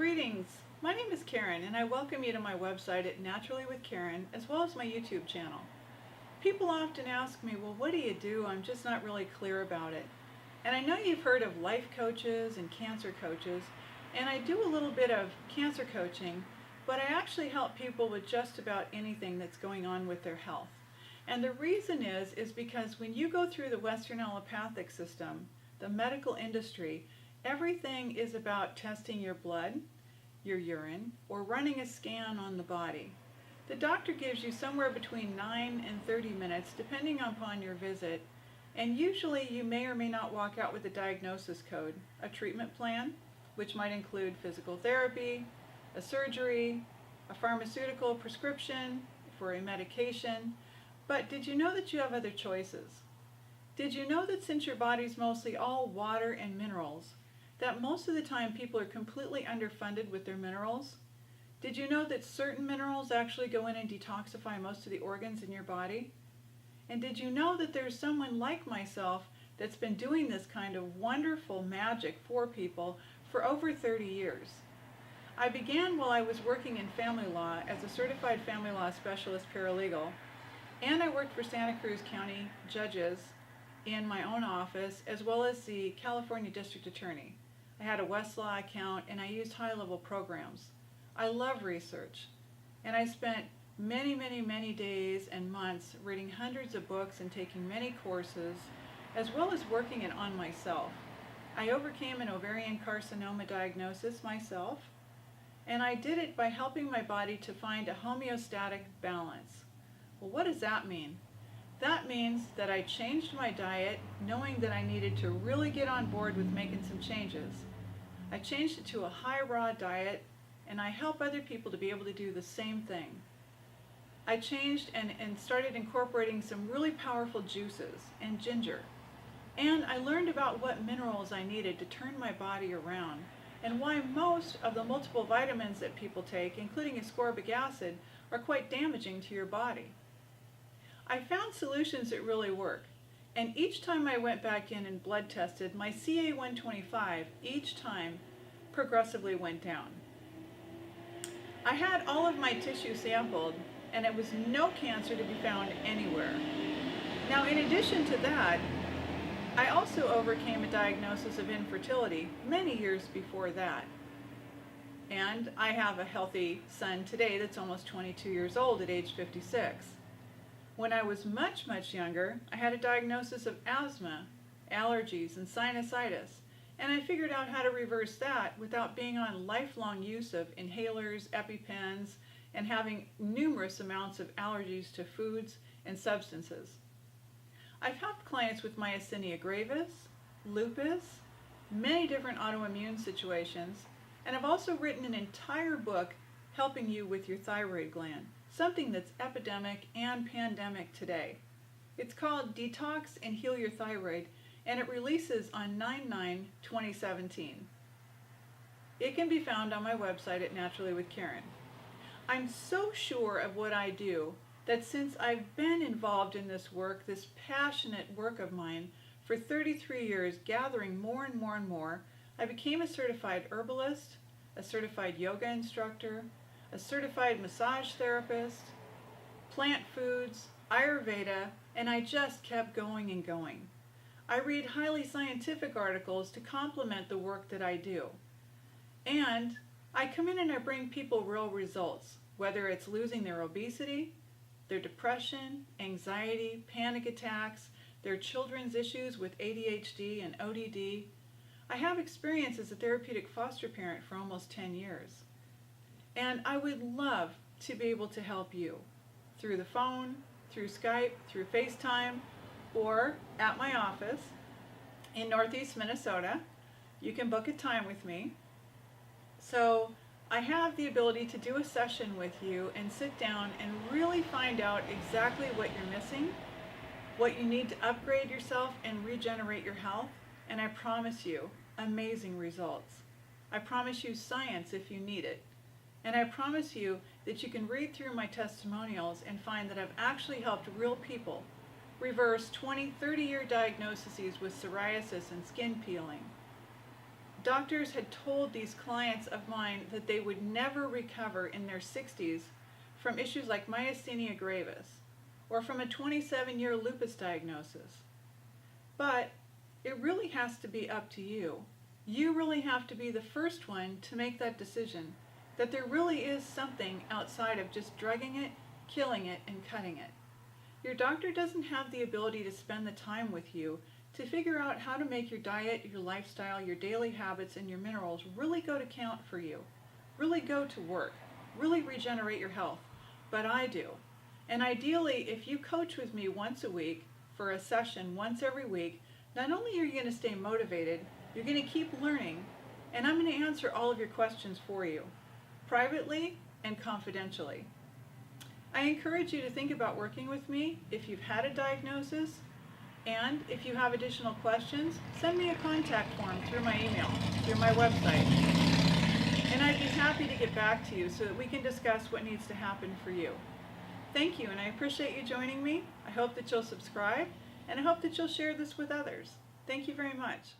Greetings! My name is Karen and I welcome you to my website at Naturally with Karen as well as my YouTube channel. People often ask me, well, what do you do? I'm just not really clear about it. And I know you've heard of life coaches and cancer coaches, and I do a little bit of cancer coaching, but I actually help people with just about anything that's going on with their health. And the reason is because when you go through the Western allopathic system, the medical industry, everything is about testing your blood, your urine, or running a scan on the body. The doctor gives you somewhere between 9 and 30 minutes depending upon your visit, and usually you may or may not walk out with a diagnosis code, a treatment plan, which might include physical therapy, a surgery, a pharmaceutical prescription for a medication. But did you know that you have other choices? Did you know that since your body's mostly all water and minerals, that most of the time people are completely underfunded with their minerals? Did you know that certain minerals actually go in and detoxify most of the organs in your body? And did you know that there's someone like myself that's been doing this kind of wonderful magic for people for over 30 years? I began while I was working in family law as a certified family law specialist paralegal, and I worked for Santa Cruz County judges in my own office as well as the California District Attorney. I had a Westlaw account and I used high-level programs. I love research, and I spent many days and months reading hundreds of books and taking many courses, as well as working it on myself. I overcame an ovarian carcinoma diagnosis myself, and I did it by helping my body to find a homeostatic balance. Well, what does that mean? That means that I changed my diet knowing that I needed to really get on board with making some changes. I changed it to a high raw diet, and I help other people to be able to do the same thing. I changed and started incorporating some really powerful juices and ginger. And I learned about what minerals I needed to turn my body around and why most of the multiple vitamins that people take, including ascorbic acid, are quite damaging to your body. I found solutions that really work. And each time I went back in and blood tested, my CA-125 each time progressively went down. I had all of my tissue sampled, and it was no cancer to be found anywhere. Now, in addition to that, I also overcame a diagnosis of infertility many years before that. And I have a healthy son today that's almost 22 years old at age 56. When I was much younger, I had a diagnosis of asthma, allergies, and sinusitis, and I figured out how to reverse that without being on lifelong use of inhalers, EpiPens, and having numerous amounts of allergies to foods and substances. I've helped clients with myasthenia gravis, lupus, many different autoimmune situations, and I've also written an entire book helping you with your thyroid gland, something that's epidemic and pandemic today. It's called Detox and Heal Your Thyroid, and it releases on 9/9/2017. It can be found on my website at Naturally with Karen. I'm so sure of what I do that since I've been involved in this work, this passionate work of mine, for 33 years, gathering more and more, I became a certified herbalist, a certified yoga instructor, a certified massage therapist, plant foods, Ayurveda, and I just kept going and going. I read highly scientific articles to complement the work that I do. And I come in and I bring people real results, whether it's losing their obesity, their depression, anxiety, panic attacks, their children's issues with ADHD and ODD. I have experience as a therapeutic foster parent for almost 10 years. And I would love to be able to help you through the phone, through Skype, through FaceTime, or at my office in Northeast Minnesota. You can book a time with me. So I have the ability to do a session with you and sit down and really find out exactly what you're missing, what you need to upgrade yourself and regenerate your health, and I promise you amazing results. I promise you science if you need it. And I promise you that you can read through my testimonials and find that I've actually helped real people reverse 20, 30-year diagnoses with psoriasis and skin peeling, Doctors had told these clients of mine that they would never recover in their 60s from issues like myasthenia gravis or from a 27-year lupus diagnosis. But it really has to be up to you. You really have to be the first one to make that decision that there really is something outside of just drugging it, killing it, and cutting it. Your doctor doesn't have the ability to spend the time with you to figure out how to make your diet, your lifestyle, your daily habits, and your minerals really go to count for you, really go to work, really regenerate your health. But I do. And ideally, if you coach with me once a week for a session once every week, not only are you going to stay motivated, you're going to keep learning, and I'm going to answer all of your questions for you, privately and confidentially. I encourage you to think about working with me if you've had a diagnosis, and if you have additional questions, send me a contact form through my email, through my website, and I'd be happy to get back to you so that we can discuss what needs to happen for you. Thank you, and I appreciate you joining me. I hope that you'll subscribe, and I hope that you'll share this with others. Thank you very much.